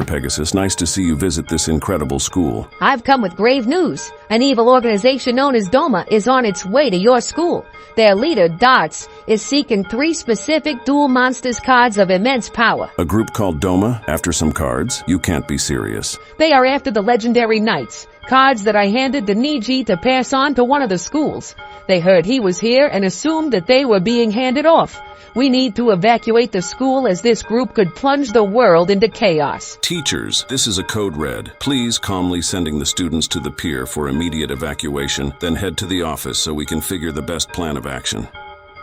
Pegasus. Nice to see you visit this incredible school. I've come with grave news. An evil organization known as Doma is on its way to your school. Their leader, Darts, is seeking 3 specific dual monsters cards of immense power. A group called Doma after some cards? You can't be serious. They are after the legendary knights, cards that I handed to Niji to pass on to one of the schools. They heard he was here and assumed that they were being handed off. We need to evacuate the school as this group could plunge the world into chaos. Teachers, this is a code red. Please calmly sending the students to the pier for immediate evacuation, then head to the office so we can figure the best plan of action.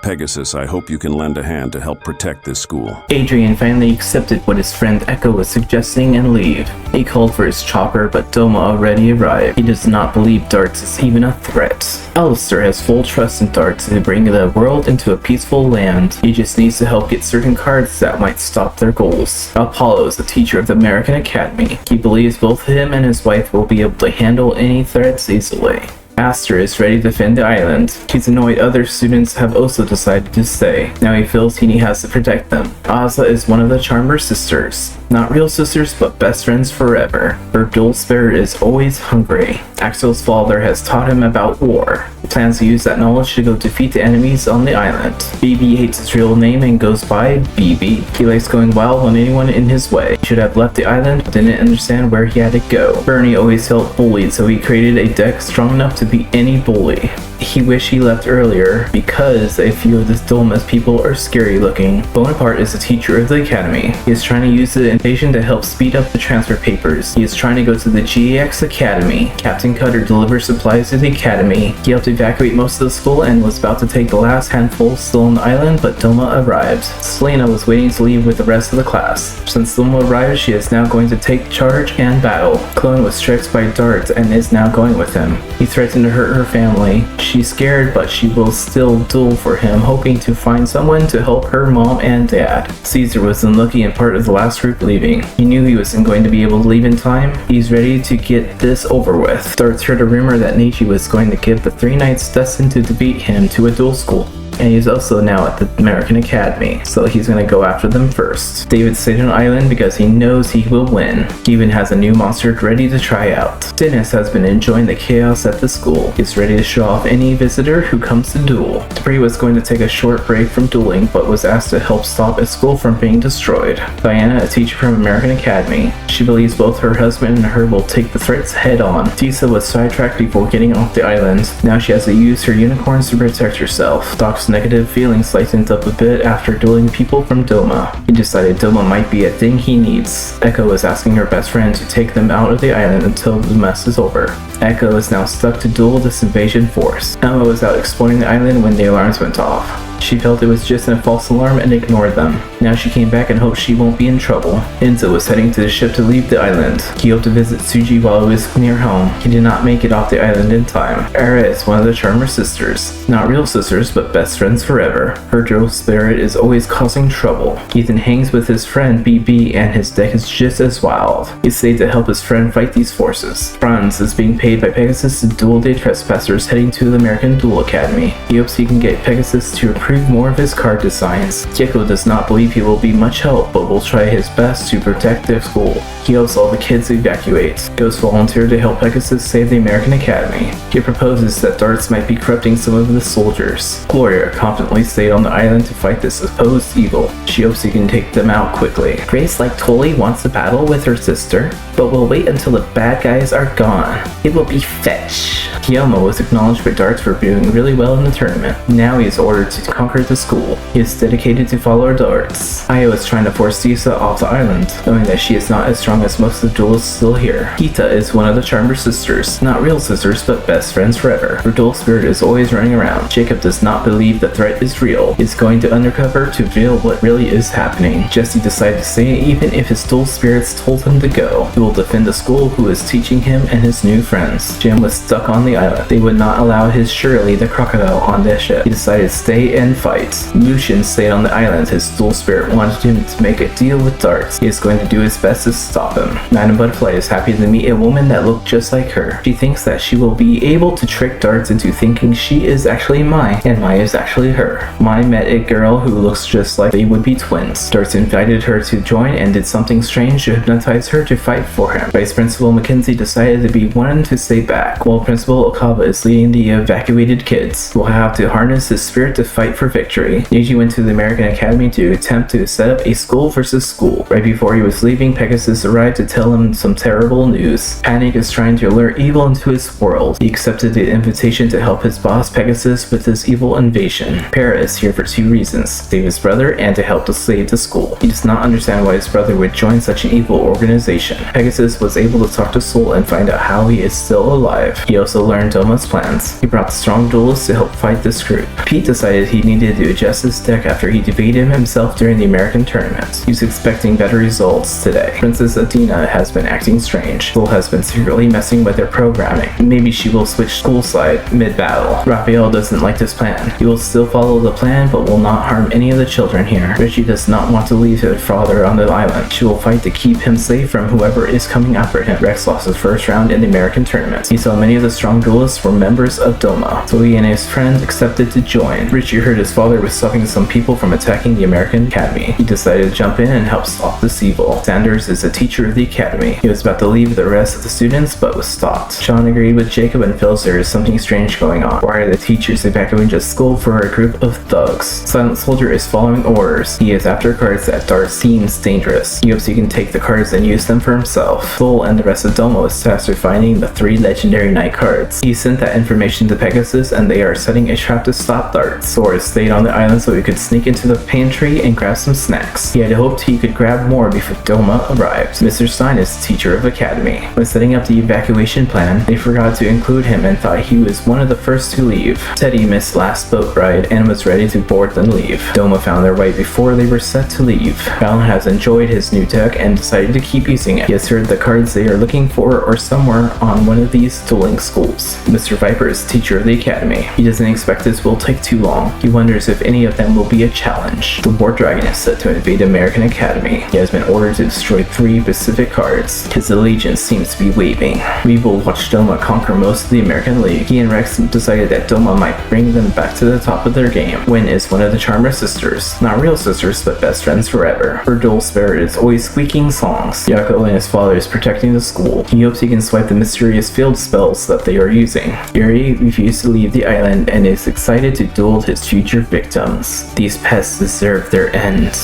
Pegasus, I hope you can lend a hand to help protect this school. Adrian finally accepted what his friend Echo was suggesting and leave. He called for his chopper, but Doma already arrived. He does not believe Darts is even a threat. Alistair has full trust in Darts to bring the world into a peaceful land. He just needs to help get certain cards that might stop their goals. Apollo is the teacher of the American Academy. He believes both him and his wife will be able to handle any threats easily. Aster is ready to defend the island. He's annoyed other students have also decided to stay. Now he feels he has to protect them. Asa is one of the Charmer sisters. Not real sisters, but best friends forever. Her dual spirit is always hungry. Axel's father has taught him about war. He plans to use that knowledge to go defeat the enemies on the island. BB hates his real name and goes by BB. He likes going wild on anyone in his way. He should have left the island, but didn't understand where he had to go. Bernie always felt bullied, so he created a deck strong enough to beat any bully. He wished he left earlier because a few of the Doma's people are scary looking. Bonaparte is the teacher of the academy. He is trying to use the invasion to help speed up the transfer papers. He is trying to go to the GX Academy. Captain Cutter delivers supplies to the academy. He helped evacuate most of the school and was about to take the last handful still on the island, but Doma arrived. Selena was waiting to leave with the rest of the class. Since Doma arrived, she is now going to take charge and battle. Clone was tricked by Darts and is now going with him. He threatened to hurt her family. She's scared, but she will still duel for him, hoping to find someone to help her mom and dad. Caesar was unlucky and part of the last group leaving. He knew he wasn't going to be able to leave in time. He's ready to get this over with. Darts heard a rumor that Niji was going to give the 3 knights destined to defeat him to a duel school. And he's also now at the American Academy, so he's gonna go after them first. David stayed on the island because he knows he will win. He even has a new monster ready to try out. Dennis has been enjoying the chaos at the school. He's ready to show off any visitor who comes to duel. Debris was going to take a short break from dueling, but was asked to help stop a school from being destroyed. Diana, a teacher from American Academy. She believes both her husband and her will take the threats head on. Tisa was sidetracked before getting off the island. Now she has to use her unicorns to protect herself. Doc's negative feelings lightened up a bit after dueling people from Doma. He decided Doma might be a thing he needs. Echo is asking her best friend to take them out of the island until the mess is over. Echo is now stuck to duel this invasion force. Emma was out exploring the island when the alarms went off. She felt it was just a false alarm and ignored them. Now she came back and hoped she won't be in trouble. Enzo was heading to the ship to leave the island. He hoped to visit Tsuji while he was near home. He did not make it off the island in time. Era is one of the Charmer sisters. Not real sisters, but best friends forever. Her dual spirit is always causing trouble. Ethan hangs with his friend BB and his deck is just as wild. He stayed to help his friend fight these forces. Franz is being paid by Pegasus to duel the trespassers heading to the American Duel Academy. He hopes he can get Pegasus to approve more of his card designs. Gecko does not believe he will be much help, but will try his best to protect their school. He hopes all the kids evacuate. Ghost volunteered to help Pegasus save the American Academy. He proposes that Darts might be corrupting some of the soldiers. Gloria confidently stayed on the island to fight this supposed evil. She hopes he can take them out quickly. Grace totally wants to battle with her sister, but will wait until the bad guys are gone. It will be fetch. Kiyomo was acknowledged by Darts for doing really well in the tournament. Now he is ordered to conquer the school. He is dedicated to follow Darts. Io is trying to force Tisa off the island, knowing that she is not as strong as most of the duelists still here. Kita is one of the Charmer sisters. Not real sisters, but best friends forever. Her dual spirit is always running around. Jacob does not believe the threat is real. He is going to undercover to reveal what really is happening. Jesse decided to stay even if his dual spirits told him to go. He will defend the school who is teaching him and his new friends. Jim was stuck on the island. They would not allow his Shirley the crocodile on their ship. He decided to stay and fight. Lucian stayed on the island. His dual spirit wanted him to make a deal with Darts. He is going to do his best to stop him. Madame Butterfly is happy to meet a woman that looked just like her. She thinks that she will be able to trick Darts into thinking she is actually Mai, and Mai is actually her. Mai met a girl who looks just like they would be twins. Darts invited her to join and did something strange to hypnotize her to fight for him. Vice Principal Mackenzie decided to be one to stay back, while Principal Okaba is leading the evacuated kids, who will have to harness his spirit to fight for victory. Neji went to the American Academy to attempt to set up a school versus school. Right before he was leaving, Pegasus arrived to tell him some terrible news. Panic is trying to lure evil into his world. He accepted the invitation to help his boss Pegasus with his evil invasion. Para is here for two reasons: save his brother and to help to save the school. He does not understand why his brother would join such an evil organization. Pegasus was able to talk to Soul and find out how he is still alive. He also learned Doma's plans. He brought the strong duelists to help fight this group. Pete decided he needed to adjust his deck after he defeated himself during the American tournament. He was expecting better results today. Princess Adina has been acting strange. Soul has been secretly messing with their programming. Maybe she will switch school side mid-battle. Raphael doesn't like this plan. He will still follow the plan but will not harm any of the children here. Richie does not want to leave her father on the island. She will fight to keep him safe from whoever is coming after him. Rex lost his first round in the American tournament. He saw many of the strong duelists were members of Doma, so he and his friend accepted to join. Richie heard his father was stopping some people from attacking the American Academy. He decided to jump in and help stop this evil. Sanders is a teacher of the academy. He was about to leave the rest of the students but was stopped. Sean agreed with Jacob and feels there is something strange going on. Why are the teachers evacuating the school for a group of thugs? Silent Soldier is following orders. He is after cards that Dart seems dangerous. He hopes he can take the cards and use them for himself. Soul and the rest of Doma was tasked with finding the 3 legendary night cards. He sent that information to Pegasus and they are setting a trap to stop Dart. Sora stayed on the island so he could sneak into the pantry and grab some snacks. He had hoped he could grab more before Doma arrived. Mr. Stein is the teacher of academy. When setting up the evacuation plan, they forgot to include him and thought he was one of the first to leave. Teddy missed last boat ride and was ready to board and leave. Doma found their way before they were set to leave. Fallon has enjoyed his new deck and decided to keep using it. He has heard the cards they are looking for are somewhere on one of these dueling schools. Mr. Viper is teacher of the academy. He doesn't expect this will take too long. He wonders if any of them will be a challenge. The War Dragon is set to invade American Academy. He has been ordered to destroy 3 Pacific cards. His allegiance seems to be waving. We will watch Doma conquer most of the American League. He and Rex decided that Doma might bring them back to the top of their game. Win is one of the Charmer sisters. Not real sisters, but best friends forever. Her dual spirit is always squeaking songs. Yako and his father is protecting the school. He hopes he can swipe the mysterious field spells that they are using. Yuri refused to leave the island and is excited to duel his future victims. These pests deserve their end.